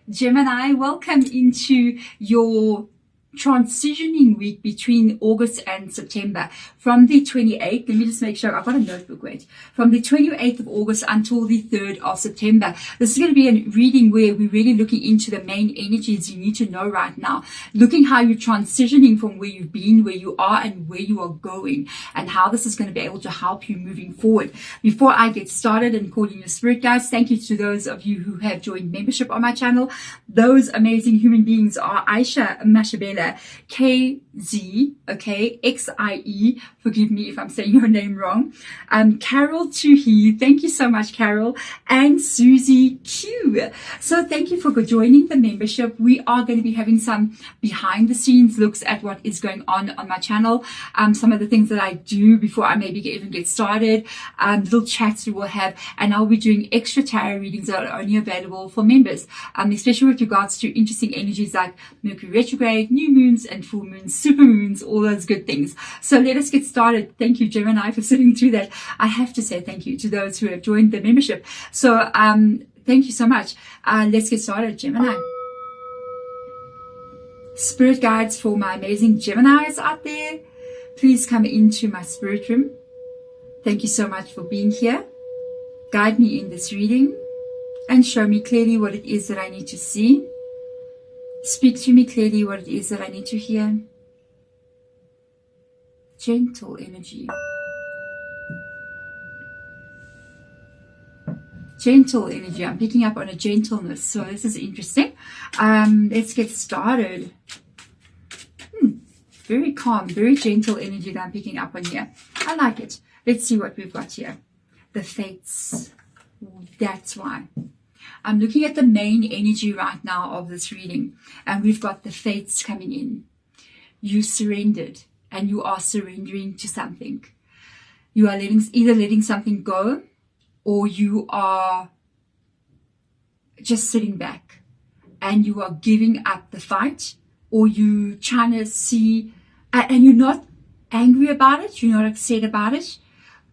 Gemini, welcome into your transitioning week between August and September. From the 28th, let me just make sure, I've got a notebook, wait. From the 28th of August until the 3rd of September. This is going to be a reading where we're really looking into the main energies you need to know right now. Looking how you're transitioning from where you've been, where you are, and where you are going, and how this is going to be able to help you moving forward. Before I get started and calling your spirit guides, thank you to those of you who have joined membership on my channel. Those amazing human beings are Aisha Mashabela, KZ, okay, XIE, forgive me if I'm saying your name wrong, Carol Tuhi, thank you so much, Carol, and Susie Q. So thank you for joining the membership. We are going to be having some behind the scenes looks at what is going on my channel, some of the things that I do before I maybe even get started, little chats we will have, and I'll be doing extra tarot readings that are only available for members, especially with regards to interesting energies like Mercury retrograde, new moons and full moons, super moons, all those good things. So let us get started. Thank you, Gemini, for sitting through that. I have to say thank you to those who have joined the membership. So thank you so much. Let's get started, Gemini. Spirit guides for my amazing Geminis out there, please come into my spirit room. Thank you so much for being here. Guide me in this reading and show me clearly what it is that I need to see. Speak to me clearly what it is that I need to hear. Gentle energy. Gentle energy. I'm picking up on a gentleness. So this is interesting. Let's get started. Very calm, very gentle energy that I'm picking up on here. I like it. Let's see what we've got here. The fates. That's why. I'm looking at the main energy right now of this reading, and we've got the fates coming in. You surrendered, and you are surrendering to something. You are either letting something go, or you are just sitting back, and you are giving up the fight, or you trying to see, and you're not angry about it, you're not upset about it.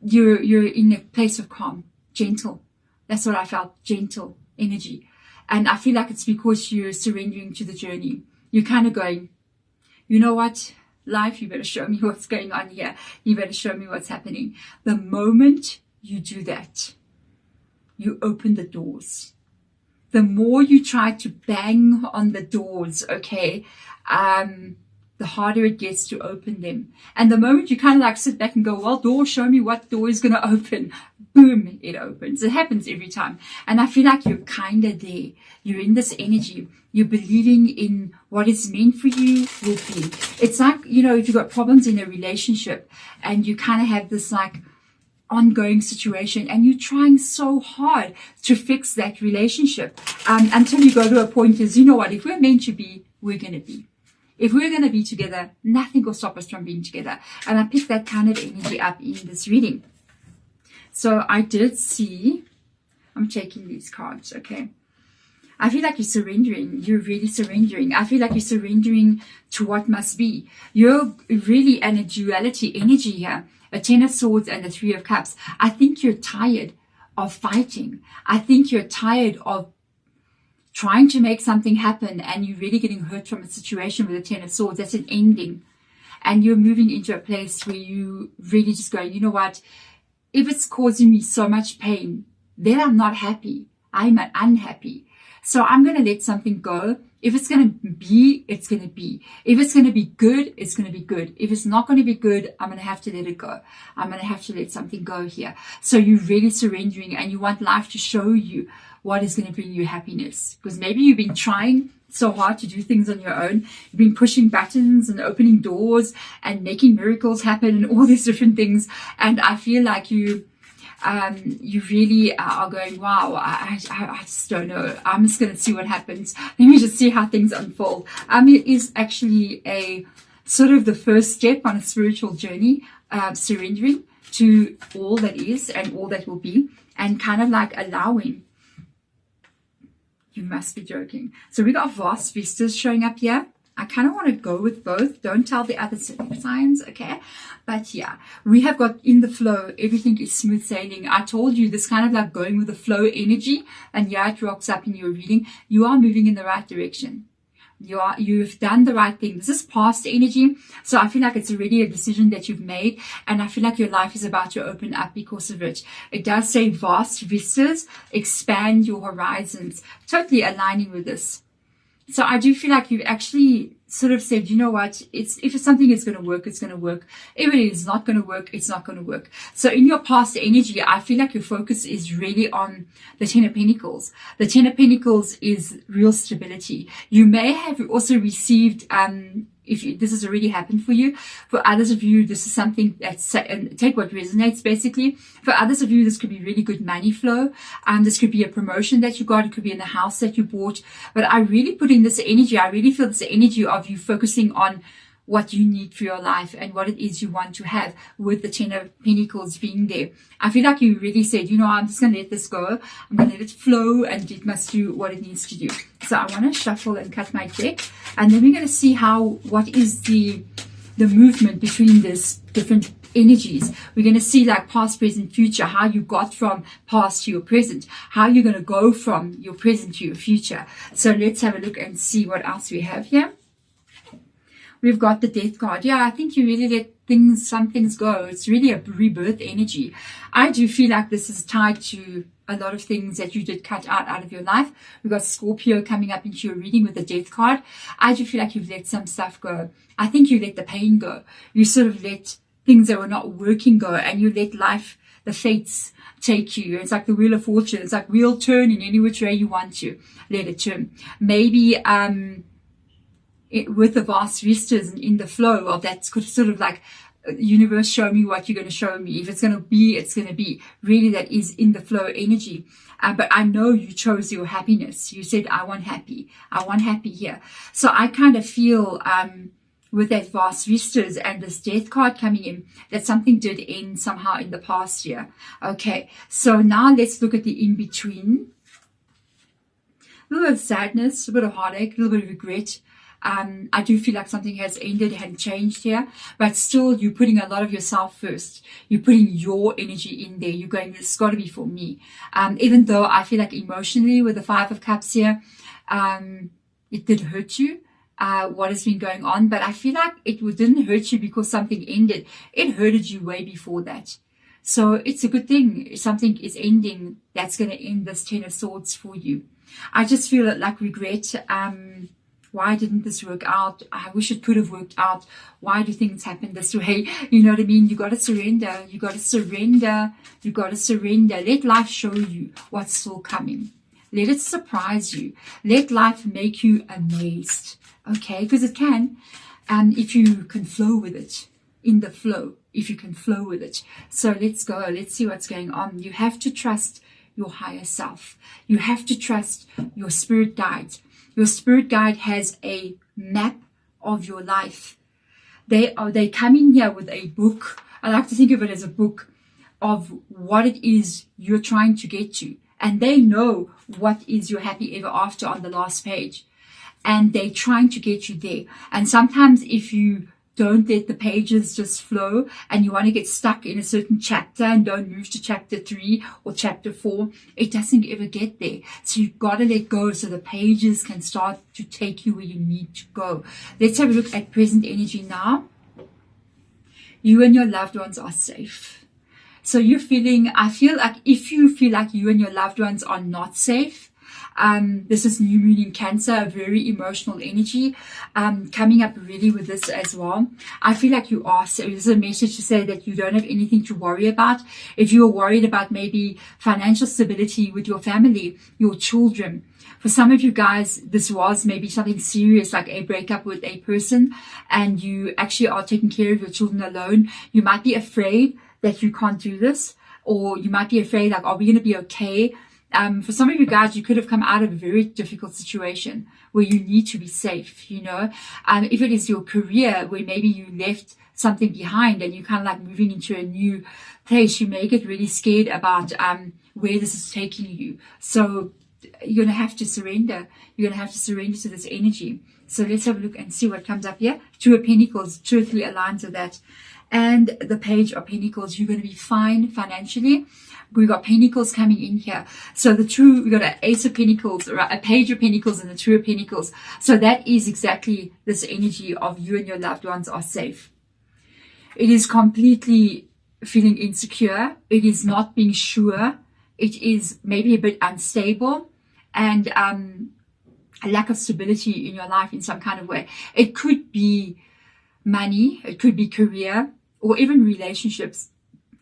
You're in a place of calm, gentle. That's what I felt, gentle energy. And I feel like it's because you're surrendering to the journey. You're kind of going, you know what, life, you better show me what's going on here. You better show me what's happening. The moment you do that, you open the doors. The more you try to bang on the doors, okay, the harder it gets to open them. And the moment you kind of like sit back and go, well, door, show me what door is going to open. Boom, it opens. It happens every time. And I feel like you're kind of there. You're in this energy. You're believing in what is meant for you will be. It's like, you know, if you've got problems in a relationship and you kind of have this like ongoing situation and you're trying so hard to fix that relationship until you go to a point is, you know what, if we're meant to be, we're going to be. If we're going to be together, nothing will stop us from being together. And I picked that kind of energy up in this reading. So I did see, I'm taking these cards, okay. I feel like you're surrendering. You're really surrendering. I feel like you're surrendering to what must be. You're really in a duality energy here. A 10 of Swords and a 3 of Cups. I think you're tired of fighting. I think you're tired of trying to make something happen and you're really getting hurt from a situation with a 10 of Swords. That's an ending. And you're moving into a place where you really just go, you know what? If it's causing me so much pain, then I'm not happy. I'm unhappy. So I'm going to let something go. If it's going to be, it's going to be. If it's going to be good, it's going to be good. If it's not going to be good, I'm going to have to let it go. I'm going to have to let something go here. So you're really surrendering and you want life to show you what is going to bring you happiness. Because maybe you've been trying so hard to do things on your own. You've been pushing buttons and opening doors and making miracles happen and all these different things. And I feel like you really are going, wow, I just don't know. I'm just going to see what happens. Let me just see how things unfold. It is actually a sort of the first step on a spiritual journey, surrendering to all that is and all that will be, and kind of like allowing. You must be joking. So we got vast vistas showing up here. I kind of want to go with both. Don't tell the other signs, okay? But yeah, we have got in the flow. Everything is smooth sailing. I told you this kind of like going with the flow energy, and yeah, it rocks up in your reading. You are moving in the right direction. You've done the right thing. This is past energy. So I feel like it's already a decision that you've made. And I feel like your life is about to open up because of it. It does say vast vistas, expand your horizons. Totally aligning with this. So I do feel like you've actually sort of said, you know what, if something is going to work, it's going to work. If it is not going to work, it's not going to work. So in your past energy, I feel like your focus is really on the Ten of Pentacles. The Ten of Pentacles is real stability. You may have also received, this has already happened for you. For others of you, this is something that's, and take what resonates basically. For others of you, this could be really good money flow. This could be a promotion that you got. It could be in the house that you bought. But I really put in this energy. I really feel this energy of you focusing on what you need for your life and what it is you want to have, with the Ten of Pentacles being there. I feel like you really said, you know, I'm just going to let this go. I'm going to let it flow, and it must do what it needs to do. So I want to shuffle and cut my deck, and then we're going to see what is the movement between these different energies. We're going to see like past, present, future, how you got from past to your present, how you're going to go from your present to your future. So let's have a look and see what else we have here. We've got the Death card. Yeah, I think you really let some things go. It's really a rebirth energy. I do feel like this is tied to a lot of things that you did cut out of your life. We've got Scorpio coming up into your reading with the Death card. I do feel like you've let some stuff go. I think you let the pain go. You sort of let things that were not working go, and you let life, the fates, take you. It's like the Wheel of Fortune. It's like wheel turn in any which way you want to. Let it turn. Maybe, with the vast vistas and in the flow of that sort of like, universe, show me what you're going to show me. If it's going to be, it's going to be. Really, that is in the flow energy. But I know you chose your happiness. You said, I want happy. I want happy here. So I kind of feel, with that vast vistas and this Death card coming in, that something did end somehow in the past year. Okay. So now let's look at the in-between. A little bit of sadness, a bit of heartache, a little bit of regret. I do feel like something has ended and changed here, but still you're putting a lot of yourself first. You're putting your energy in there. You're going, this has got to be for me. Even though I feel like emotionally with the Five of Cups here, it did hurt you, what has been going on, but I feel like it didn't hurt you because something ended. It hurted you way before that. So it's a good thing. If something is ending, that's going to end this Ten of Swords for you. I just feel like regret. Why didn't this work out? I wish it could have worked out. Why do things happen this way? You know what I mean? You got to surrender. You got to surrender. You got to surrender. Let life show you what's still coming. Let it surprise you. Let life make you amazed. Okay? Because it can. If you can flow with it. In the flow. If you can flow with it. So let's go. Let's see what's going on. You have to trust your higher self. You have to trust your spirit guides. Your spirit guide has a map of your life. They come in here with a book. I like to think of it as a book of what it is you're trying to get to. And they know what is your happy ever after on the last page. And they're trying to get you there. And sometimes if you don't let the pages just flow and you want to get stuck in a certain chapter and don't move to chapter 3 or chapter 4, it doesn't ever get there. So you've got to let go so the pages can start to take you where you need to go. Let's have a look at present energy now. You and your loved ones are safe. So I feel like if you feel like you and your loved ones are not safe, this is new moon in Cancer, a very emotional energy, coming up really with this as well. I feel like you are, so there's a message to say that you don't have anything to worry about. If you're worried about maybe financial stability with your family, your children, for some of you guys, this was maybe something serious, like a breakup with a person, and you actually are taking care of your children alone. You might be afraid that you can't do this, or you might be afraid, like, are we going to be okay? For some of you guys, you could have come out of a very difficult situation where you need to be safe, you know. If it is your career where maybe you left something behind and you're kind of like moving into a new place, you may get really scared about where this is taking you. So you're going to have to surrender. You're going to have to surrender to this energy. So let's have a look and see what comes up here. Two of Pentacles, 2 or 3 aligns with that. And the Page of Pentacles, you're going to be fine financially. We've got Pentacles coming in here. So we've got an Ace of Pentacles, or a Page of Pentacles and a 2 of Pentacles. So that is exactly this energy of you and your loved ones are safe. It is completely feeling insecure. It is not being sure. It is maybe a bit unstable and a lack of stability in your life in some kind of way. It could be money, it could be career, or even relationships,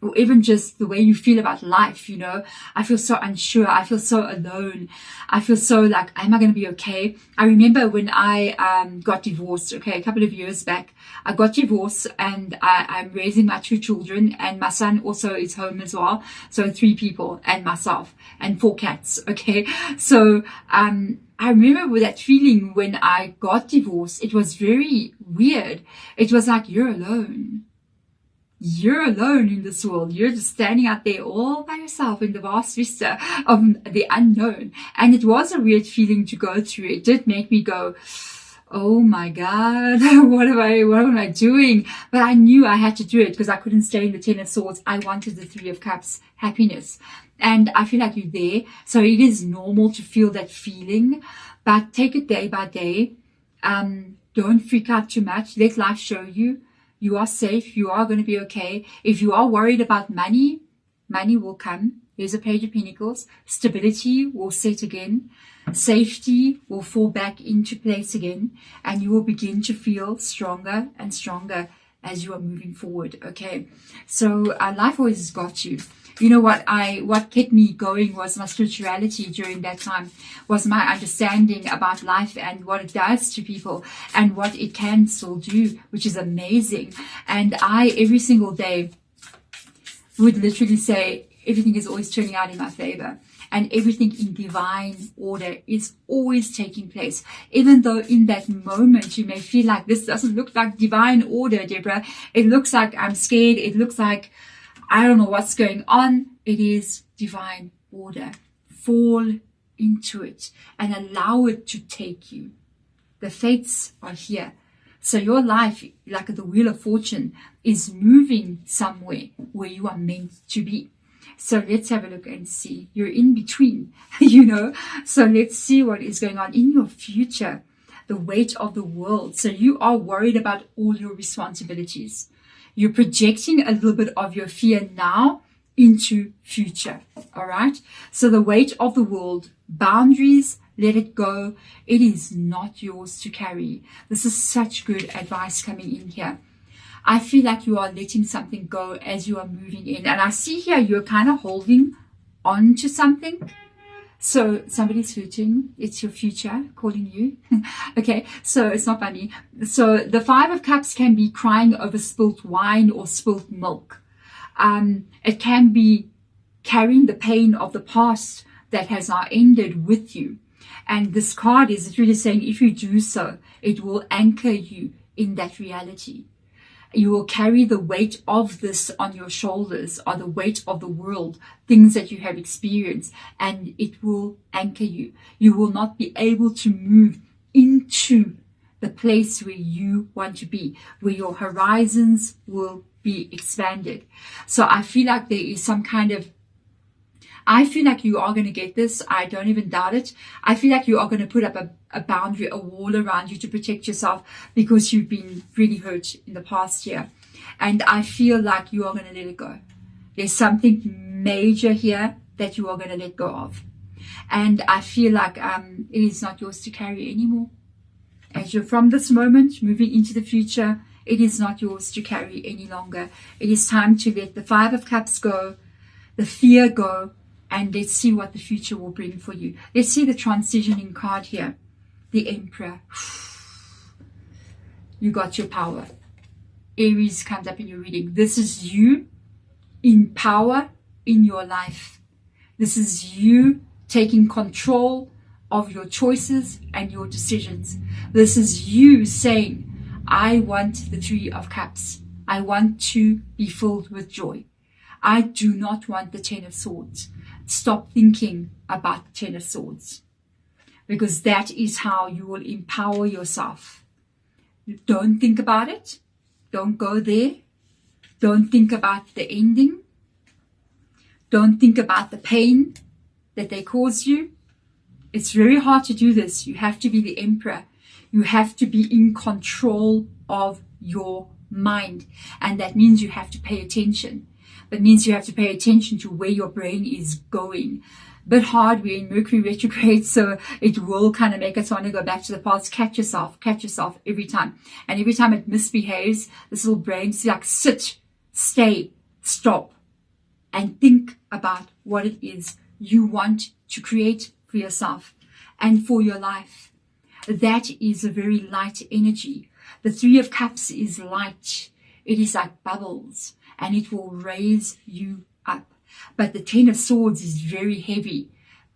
or even just the way you feel about life. You know, I feel so unsure. I feel so alone. I feel so like, am I going to be okay? I remember when I got divorced, okay, a couple of years back. I got divorced and I'm raising my 2 children, and my son also is home as well. So 3 people and myself and 4 cats, okay? So I remember with that feeling when I got divorced, it was very weird. It was like, you're alone. You're alone in this world. You're just standing out there all by yourself in the vast vista of the unknown. And it was a weird feeling to go through. It did make me go, oh my God, what am I doing? But I knew I had to do it because I couldn't stay in the 10 of Swords. I wanted the 3 of Cups, happiness. And I feel like you're there. So it is normal to feel that feeling, but take it day by day. Don't freak out too much. Let life show you. You are safe. You are going to be okay. If you are worried about money, money will come. There's a Page of Pentacles. Stability will set again. Safety will fall back into place again. And you will begin to feel stronger and stronger as you are moving forward. Okay. So life always has got you. You know what kept me going was my spirituality during that time, was my understanding about life and what it does to people and what it can still do, which is amazing. And I, every single day, would literally say, everything is always turning out in my favor. And everything in divine order is always taking place. Even though in that moment you may feel like this doesn't look like divine order, Deborah. It looks like I'm scared. It looks like I don't know what's going on. It is divine order. Fall into it and allow it to take you. The fates are here. So your life, like the Wheel of Fortune, is moving somewhere where you are meant to be. So let's have a look and see. You're in between, you know. So let's see what is going on in your future. The weight of the world. So you are worried about all your responsibilities. You're projecting a little bit of your fear now into future. All right. So the weight of the world, boundaries, let it go. It is not yours to carry. This is such good advice coming in here. I feel like you are letting something go as you are moving in. And I see here you're kind of holding on to something. So somebody's hurting. It's your future calling you. Okay, so it's not funny. So the 5 of Cups can be crying over spilt wine or spilt milk. It can be carrying the pain of the past that has now ended with you. And this card is really saying if you do so, it will anchor you in that reality. You will carry the weight of this on your shoulders, or the weight of the world, things that you have experienced, and it will anchor you. You will not be able to move into the place where you want to be, where your horizons will be expanded. So I feel like there is some kind of, I feel like you are going to get this. I don't even doubt it. I feel like you are going to put up a boundary, a wall around you to protect yourself because you've been really hurt in the past year. And I feel like you are going to let it go. There's something major here that you are going to let go of. And I feel like it is not yours to carry anymore. As you're from this moment moving into the future, it is not yours to carry any longer. It is time to let the 5 of Cups go, the fear go, and let's see what the future will bring for you. Let's see the transitioning card here. The Emperor. You got your power. Aries comes up in your reading. This is you in power in your life. This is you taking control of your choices and your decisions. This is you saying, I want the 3 of Cups. I want to be filled with joy. I do not want the Ten of Swords. Stop thinking about the Ten of Swords, because that is how you will empower yourself. Don't think about it. Don't go there. Don't think about the ending. Don't think about the pain that they cause you. It's very hard to do this. You have to be the emperor. You have to be in control of your mind. And that means you have to pay attention. That means you have to pay attention to where your brain is going. Bit hard, we're in Mercury retrograde, so it will kind of make us want to go back to the past. Catch yourself every time. And every time it misbehaves, this little brain's like, sit, stay, stop, and think about what it is you want to create for yourself and for your life. That is a very light energy. The Three of Cups is light. It is like bubbles, and it will raise you up. But the Ten of Swords is very heavy.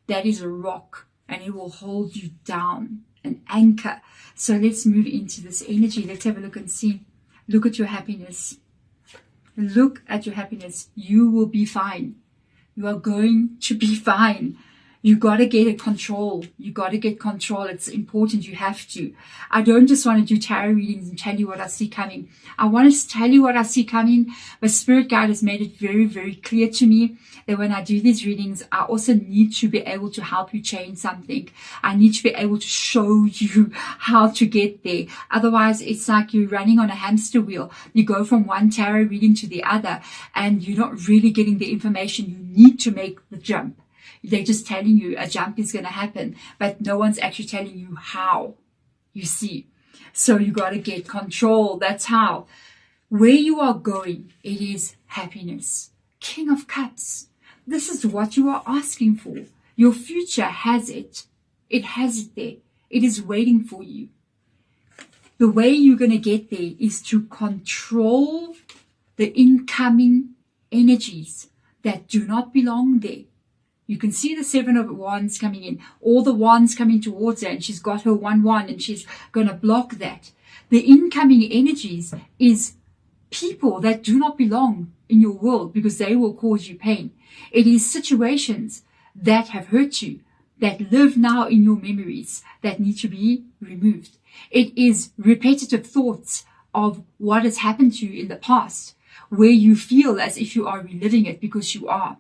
That is a rock, and it will hold you down, an anchor. So let's move into this energy. Let's have a look and see. Look at your happiness. Look at your happiness. You will be fine. You are going to be fine. You got to get control. You got to get control. It's important. You have to. I don't just want to do tarot readings and tell you what I see coming. I want to tell you what I see coming, but Spirit Guide has made it very, very clear to me that when I do these readings, I also need to be able to help you change something. I need to be able to show you how to get there. Otherwise, it's like you're running on a hamster wheel. You go from one tarot reading to the other, and you're not really getting the information you need to make the jump. They're just telling you a jump is going to happen, but no one's actually telling you how, you see. So you got to get control. That's how. Where you are going, it is happiness. King of Cups. This is what you are asking for. Your future has it. It has it there. It is waiting for you. The way you're going to get there is to control the incoming energies that do not belong there. You can see the Seven of Wands coming in, all the wands coming towards her, and she's got her one wand, and she's going to block that. The incoming energies is people that do not belong in your world, because they will cause you pain. It is situations that have hurt you, that live now in your memories, that need to be removed. It is repetitive thoughts of what has happened to you in the past, where you feel as if you are reliving it, because you are.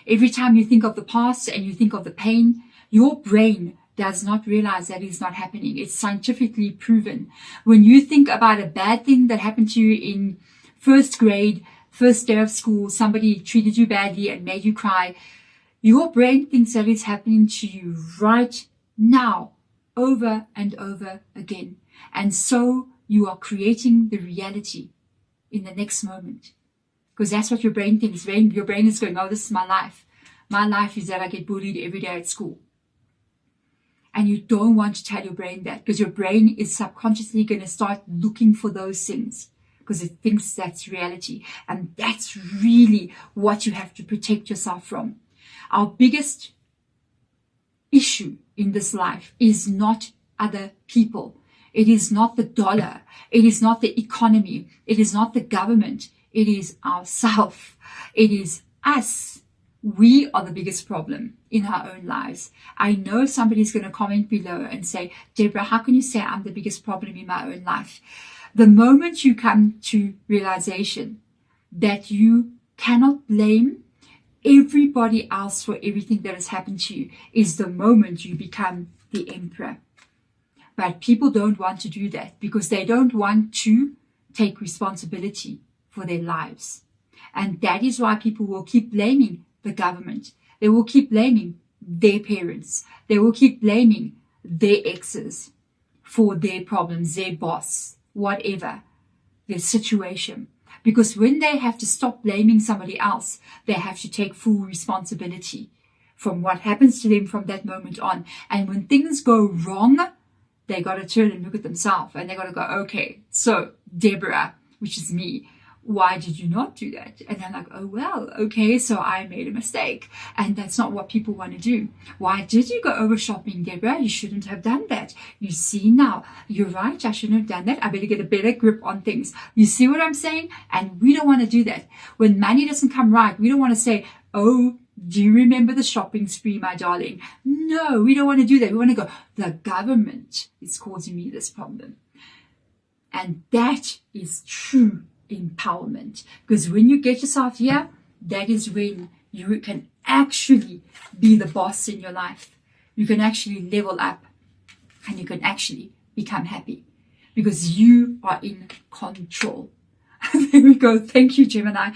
Every time you think of the past and you think of the pain, your brain does not realize that is not happening. It's scientifically proven. When you think about a bad thing that happened to you in first grade, first day of school, somebody treated you badly and made you cry, your brain thinks that is happening to you right now, over and over again. And so you are creating the reality in the next moment. Because that's what your brain thinks. Your brain is going, oh, this is my life. My life is that I get bullied every day at school. And you don't want to tell your brain that, because your brain is subconsciously going to start looking for those things, because it thinks that's reality. And that's really what you have to protect yourself from. Our biggest issue in this life is not other people. It is not the dollar. It is not the economy. It is not the government. It is ourself. It is us. We are the biggest problem in our own lives. I know somebody's going to comment below and say, Deborah, how can you say I'm the biggest problem in my own life? The moment you come to realization that you cannot blame everybody else for everything that has happened to you is the moment you become the emperor. But people don't want to do that, because they don't want to take responsibility for their lives. And that is why people will keep blaming the government. They will keep blaming their parents. They will keep blaming their exes for their problems, their boss, whatever, their situation. Because when they have to stop blaming somebody else, they have to take full responsibility from what happens to them from that moment on. And when things go wrong, they got to turn and look at themselves, and they got to go, okay, so Deborah, which is me, Why did you not do that? And I'm like, oh, well, okay, so I made a mistake. And that's not what people want to do. Why did you go over shopping, Deborah? You shouldn't have done that. You see now, you're right, I shouldn't have done that. I better get a better grip on things. You see what I'm saying? And we don't want to do that. When money doesn't come right, we don't want to say, oh, do you remember the shopping spree, my darling? No, we don't want to do that. We want to go, the government is causing me this problem. And that is true empowerment, because when you get yourself here, that is when you can actually be the boss in your life. You can actually level up, and you can actually become happy because you are in control. There we go. Thank you, Gemini.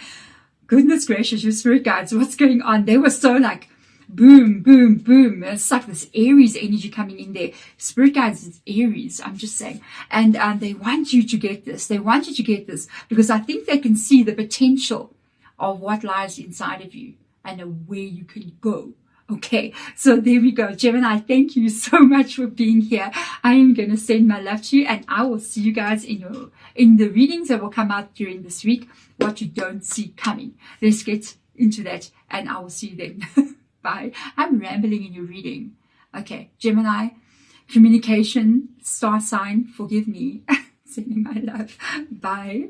Goodness gracious, your spirit guides, what's going on? They were so like boom, boom, boom. It's like this Aries energy coming in there. Spirit guides is Aries, I'm just saying. And they want you to get this. They want you to get this because I think they can see the potential of what lies inside of you and where you can go. Okay, so there we go. Gemini, thank you so much for being here. I am going to send my love to you, and I will see you guys in the readings that will come out during this week, what you don't see coming. Let's get into that, and I will see you then. Bye. I'm rambling in your reading. Okay, Gemini, communication, star sign, forgive me. Sending my love. Bye.